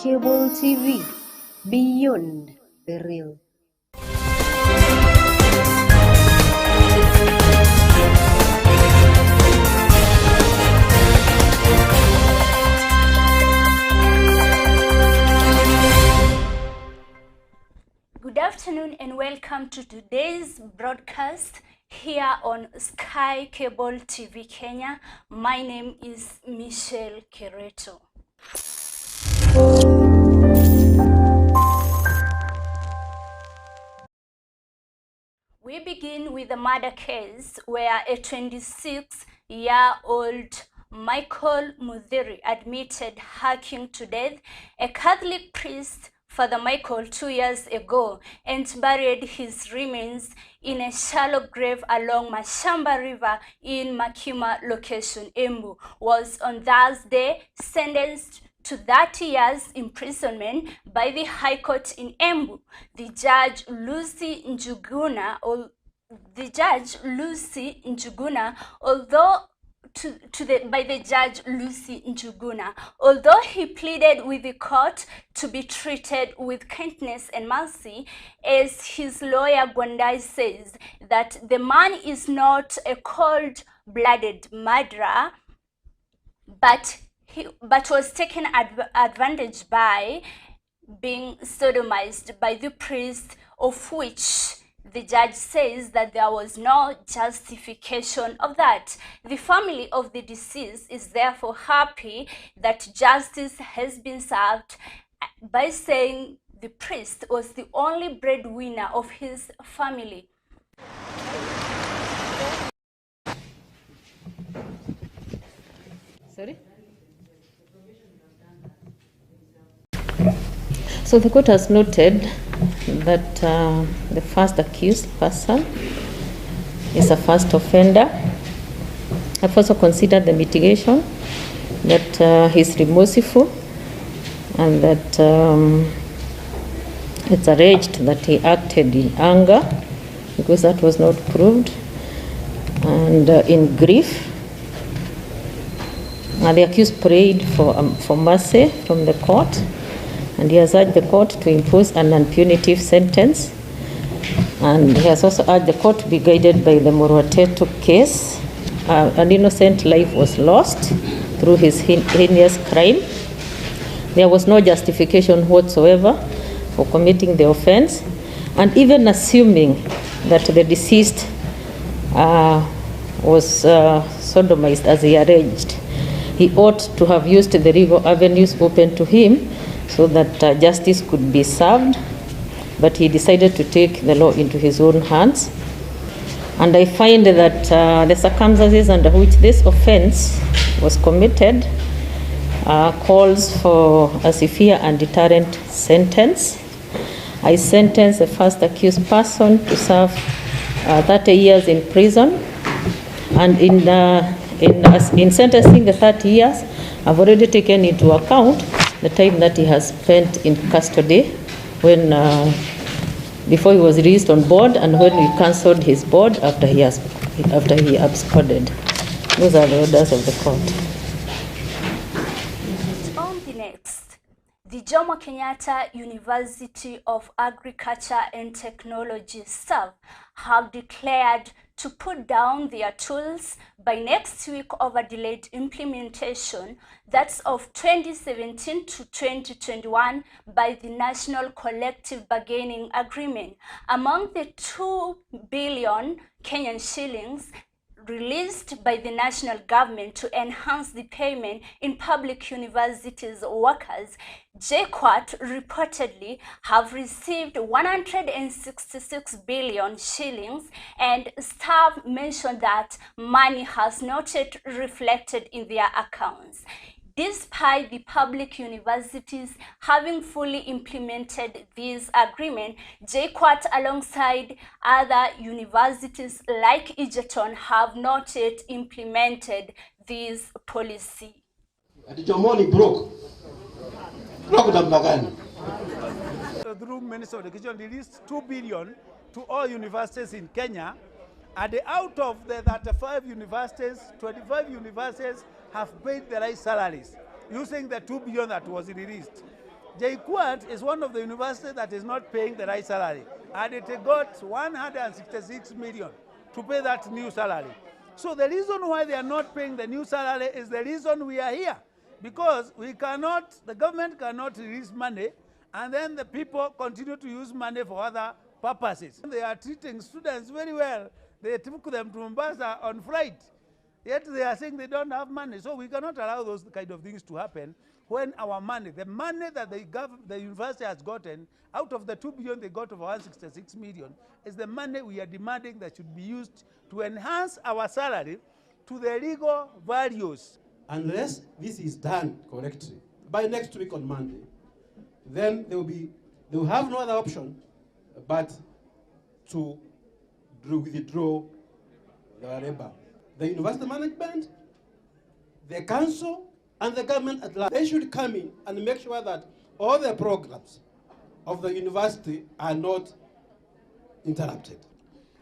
Cable TV, beyond the real. Good afternoon and welcome to today's broadcast here on Sky Cable TV Kenya. My name is Michelle Keretoh. We begin with a murder case where a 26-year-old Michael Muthiri admitted hacking to death a Catholic priest, Father Michael, 2 years ago and buried his remains in a shallow grave along Mashamba River in Makima location, Embu, was on Thursday sentenced to 30 years imprisonment by the High Court in Embu. The judge Lucy Njuguna, although he pleaded with the court to be treated with kindness and mercy, as his lawyer Gwandai says that the man is not a cold-blooded murderer, but was taken advantage by being sodomized by the priest, of which the judge says that there was no justification of that. The family of the deceased is therefore happy that justice has been served by saying the priest was the only breadwinner of his family. Sorry? So the court has noted that the first accused person is a first offender. I've also considered the mitigation, that he's remorseful, and that it's alleged that he acted in anger, because that was not proved, and in grief. The accused prayed for mercy from the court, and he has urged the court to impose an unpunitive sentence. And he has also urged the court to be guided by the Moroteto case. An innocent life was lost through his heinous crime. There was no justification whatsoever for committing the offense. And even assuming that the deceased was sodomized as he alleged, he ought to have used the legal avenues open to him so that justice could be served, but he decided to take the law into his own hands. And I find that the circumstances under which this offense was committed calls for a severe and deterrent sentence. I sentence the first accused person to serve 30 years in prison, and in sentencing the 30 years, I've already taken into account the time that he has spent in custody when before he was released on board, and when we cancelled his board after he absconded. Those are the orders of the court. On the next, the Jomo Kenyatta University of Agriculture and Technology staff have declared to put down their tools by next week over delayed implementation, that's of 2017 to 2021 by the National Collective Bargaining Agreement. Among the 2 billion Kenyan shillings released by the national government to enhance the payment in public universities workers, JKUAT reportedly have received 166 billion shillings, and staff mentioned that money has not yet reflected in their accounts. Despite the public universities having fully implemented this agreement, JKUAT alongside other universities like Egerton have not yet implemented this policy. Ati Jomoni broke. Through Minister of Education released 2 billion to all universities in Kenya, and out of the 35 universities, 25 universities have paid the right salaries using the 2 billion that was released. JKUAT is one of the universities that is not paying the right salary, and it got 166 million to pay that new salary. So the reason why they are not paying the new salary is the reason we are here, because we cannot, the government cannot release money and then the people continue to use money for other purposes. They are treating students very well. They took them to Mombasa on flight, yet they are saying they don't have money. So we cannot allow those kind of things to happen when our money, the money that the university has gotten, out of the 2 billion they got of 166 million, is the money we are demanding that should be used to enhance our salary to the legal values. Unless this is done correctly by next week on Monday, then they will have no other option but to withdraw the labor. The university management, the council, and the government at large, they should come in and make sure that all the programs of the university are not interrupted.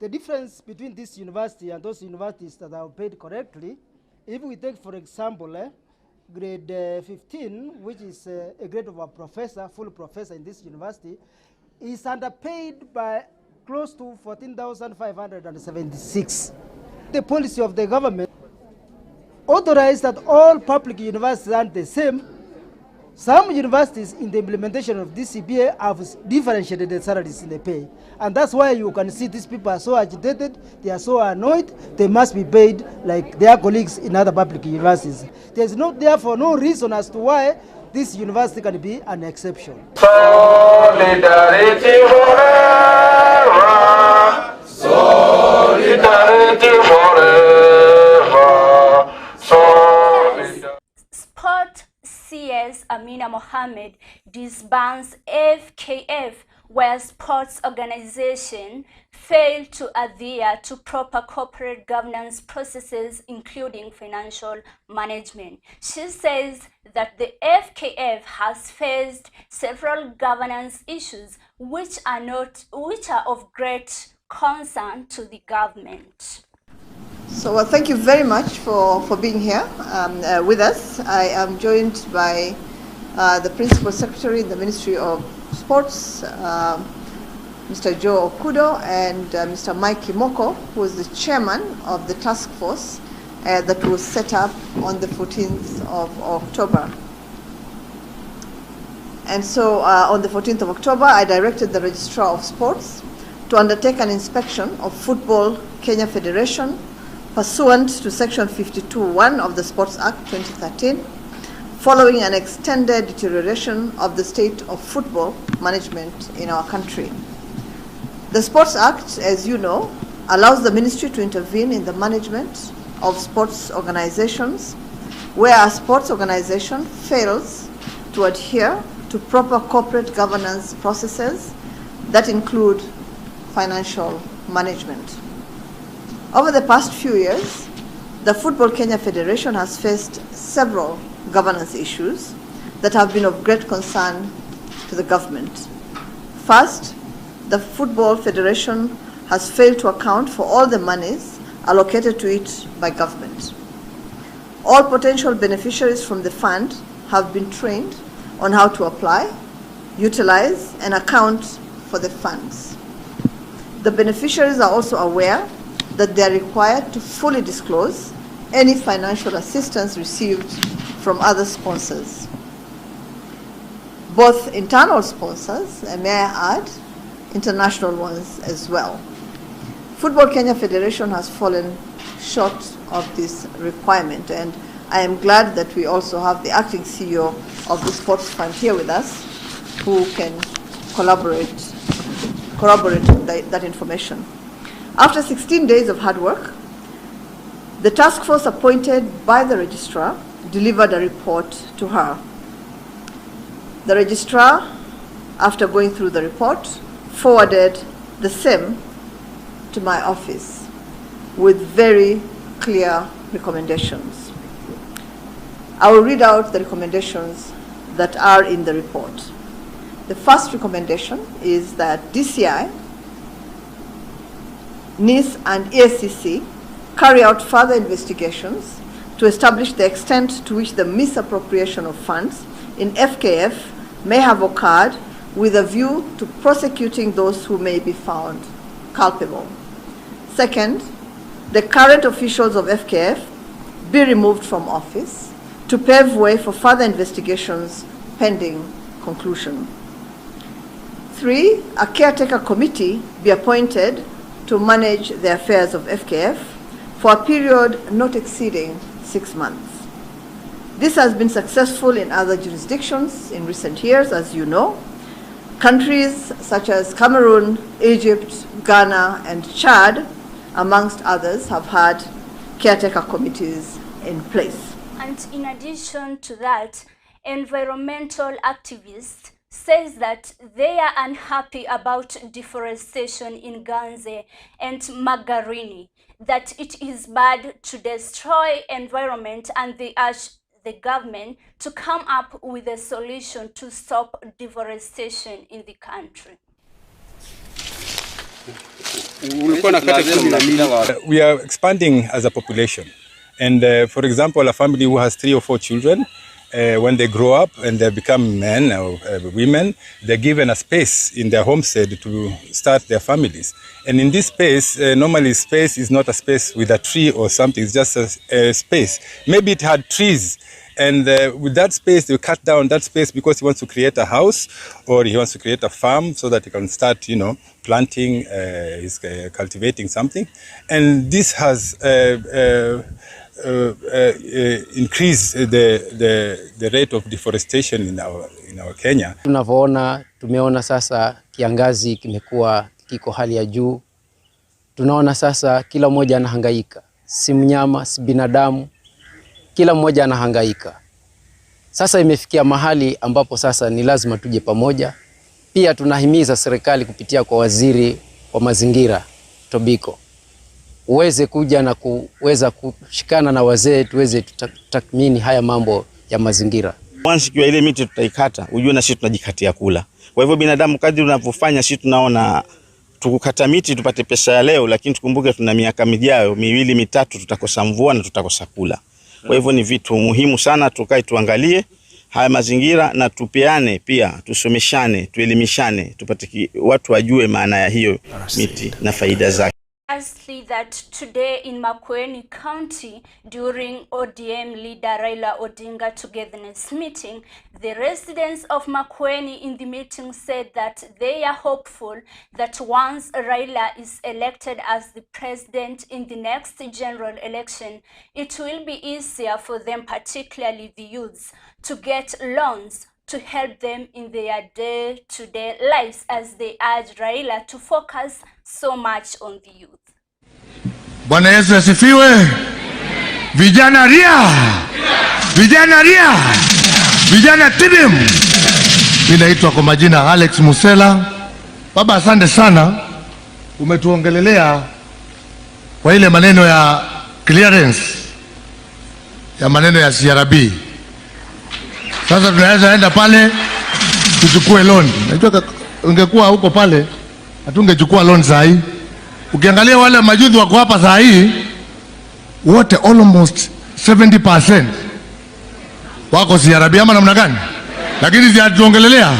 The difference between this university and those universities that are paid correctly, if we take, for example, grade 15, which is a grade of a professor, full professor in this university, is underpaid by close to 14,576. The policy of the government authorized that all public universities aren't the same. Some universities in the implementation of this CBA have differentiated the salaries in the pay. And that's why you can see these people are so agitated, they are so annoyed, they must be paid like their colleagues in other public universities. There's therefore no reason as to why this university can be an exception. Solidarity forever. Solidarity forever. Sport CS Amina Mohammed disbands FKF, where sports organization failed to adhere to proper corporate governance processes, including financial management. She says that the FKF has faced several governance issues which are of great concern to the government. So thank you very much for being here with us. I am joined by the Principal Secretary in the Ministry of Sports, Mr. Joe Okudo, and Mr. Mike Kimoko, who is the chairman of the task force that was set up on the 14th of October. And so on the 14th of October, I directed the Registrar of Sports to undertake an inspection of Football Kenya Federation pursuant to Section 52(1) of the Sports Act 2013, following an extended deterioration of the state of football management in our country. The Sports Act, as you know, allows the ministry to intervene in the management of sports organizations where a sports organization fails to adhere to proper corporate governance processes that include financial management. Over the past few years, the Football Kenya Federation has faced several governance issues that have been of great concern to the government. First, the Football Federation has failed to account for all the monies allocated to it by government. All potential beneficiaries from the fund have been trained on how to apply, utilize, and account for the funds. The beneficiaries are also aware that they are required to fully disclose any financial assistance received from other sponsors, both internal sponsors, and may I add, international ones as well. Football Kenya Federation has fallen short of this requirement, and I am glad that we also have the acting CEO of the Sports Fund here with us, who can corroborate that information. After 16 days of hard work, the task force appointed by the registrar delivered a report to her. The registrar, after going through the report, forwarded the same to my office with very clear recommendations. I will read out the recommendations that are in the report. The first recommendation is that DCI, NIS and EACC carry out further investigations to establish the extent to which the misappropriation of funds in FKF may have occurred, with a view to prosecuting those who may be found culpable. Second, the current officials of FKF be removed from office to pave way for further investigations pending conclusion. 3, a caretaker committee be appointed to manage the affairs of FKF for a period not exceeding 6 months. This has been successful in other jurisdictions in recent years, as you know. Countries such as Cameroon, Egypt, Ghana, and Chad, amongst others, have had caretaker committees in place. And in addition to that, environmental activists says that they are unhappy about deforestation in Ganze and Magarini, that it is bad to destroy environment, and they urge the government to come up with a solution to stop deforestation in the country. We are expanding as a population, and for example, a family who has 3 or 4 children, when they grow up and they become men or women, they're given a space in their homestead to start their families. And in this space, normally space is not a space with a tree or something, it's just a space. Maybe it had trees, and with that space, they cut down that space because he wants to create a house or he wants to create a farm so that he can start, planting, he's cultivating something. And this has increase the rate of deforestation in our Kenya. Tumeona sasa kiangazi kimekuwa kiko hali ya juu. Tunaona sasa kila mmoja anahangaika, si mnyama, si binadamu, kila mmoja anahangaika. Sasa imefikia mahali ambapo sasa ni lazima tuje pamoja. Pia tunahimiza serikali kupitia kwa waziri wa mazingira Tobiko uweze kuja na kuweza kushikana na wazee tuweze tutathmini haya mambo ya mazingira. Once kwa ile miti tutaikata, ujue na sisi tunajikatia kula. Kwa hivyo binadamu kadri unavyofanya, sisi tunaona tukukata miti tupate pesa ya leo, lakini tukumbuke tuna miaka mijayo 2, 3 tutakosa mvua na tutakosa kula. Kwa hivyo ni vitu muhimu sana tukae tuangalie haya mazingira na tupeane, pia tusomeshane, tuelimishane, tupate watu wajue maana ya hiyo miti na faida zake. Lastly, that today in Makueni County, during ODM leader Raila Odinga togetherness meeting, the residents of Makueni in the meeting said that they are hopeful that once Raila is elected as the president in the next general election, it will be easier for them, particularly the youths, to get loans to help them in their day-to-day lives, as they urge Raila to focus so much on the youth. Bwana Yesu asifiwe. Vijana ria. Vijana ria. Vijana tibim. Mimi naitwa kwa majina Alex Musela. Baba, asante sana. Umetuongelelea kwa ile maneno ya clearance ya maneno ya CRB. Sasa tunaweza enda pale tuchukue loan. Najua ungekuwa huko pale hatungechukua loan saa hii. Ukiangalia wale majuzi wako hapa saa hii wote almost 70% wako CRB ama namna gani? Lakini ziatuongelelea.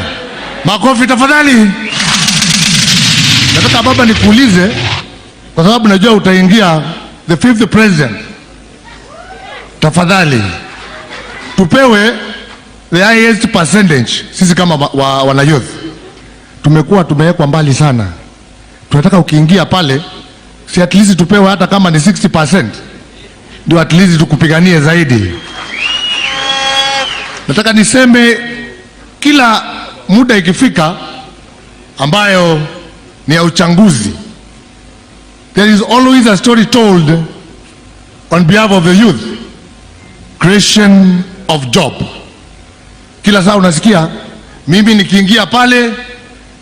Makofi tafadhali. Nataka baba nikuulize, kwa sababu najua utaingia the 5th president. Tafadhali tupewe the highest percentage. Sisi kama wana youth tumewekwa mbali sana. Tunataka ukiingia pale, si at least tupewe hata kama ni 60%. Ndio at least tukupiganie zaidi. Nataka niseme kila muda ikifika ambayo ni ya uchanguzi, there is always a story told on behalf of the youth. Creation of job. Kila saa unasikia mimi nikiingia pale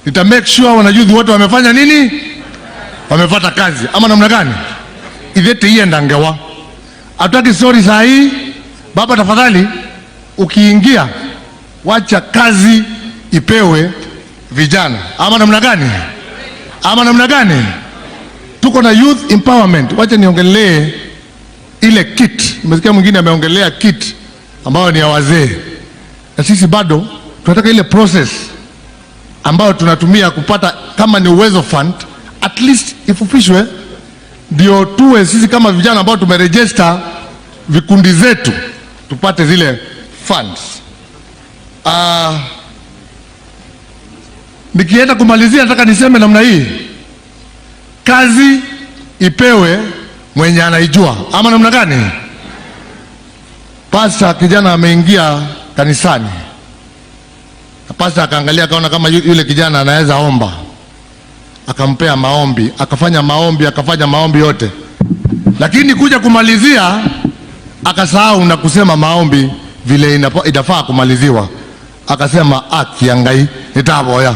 nita make sure wanayouth wote wamefanya nini? Wamepata kazi. Ama namna gani? Idete hii ndangewa. Hataki story saa hii. Baba tafadhali ukiingia wacha kazi ipewe vijana. Ama namna gani? Ama namna gani? Tuko na youth empowerment. Wacha niongelee ile kit. Nimesikia mwingine ameongelea kit ambayo ni ya wazee. Na sisi bado tunataka ile process ambayo tunatumia kupata kama ni uwezo fund, at least ifufishwe, ndio tuwe sisi kama vijana ambao tumeregister vikundi zetu tupate zile funds. Nikienda kumalizia nataka niseme namna hii, kazi ipewe mwenye anaijua. Ama namna gani? Pasta kijana ameingia kanisani, pasta akaangalia akaona kama yule kijana anaweza omba, akampea maombi, akafanya maombi yote, lakini kuja kumalizia akasahau na kusema maombi vile inafaa kumaliziwa. Akasema kiangai nitaboya.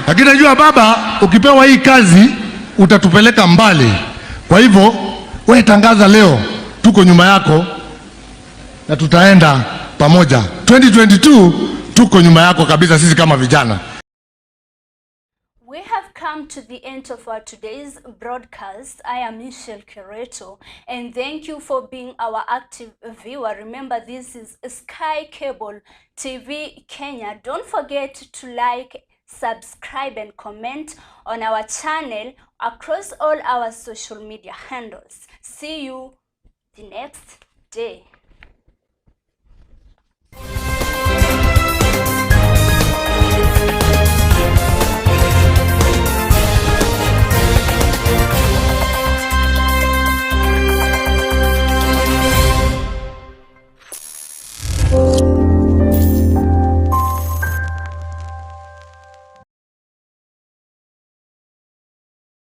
Lakini najua baba, ukipewa hii kazi utatupeleka mbali. Kwa hivyo wewe tangaza leo, tuko nyuma yako na tutaenda pamoja. 2022 tuko nyuma yako kabisa sisi kama vijana. We have come to the end of our today's broadcast. I am Michelle Keretoh, and thank you for being our active viewer. Remember, this is Sky Cable TV Kenya. Don't forget to like, subscribe, and comment on our channel across all our social media handles. See you the next day.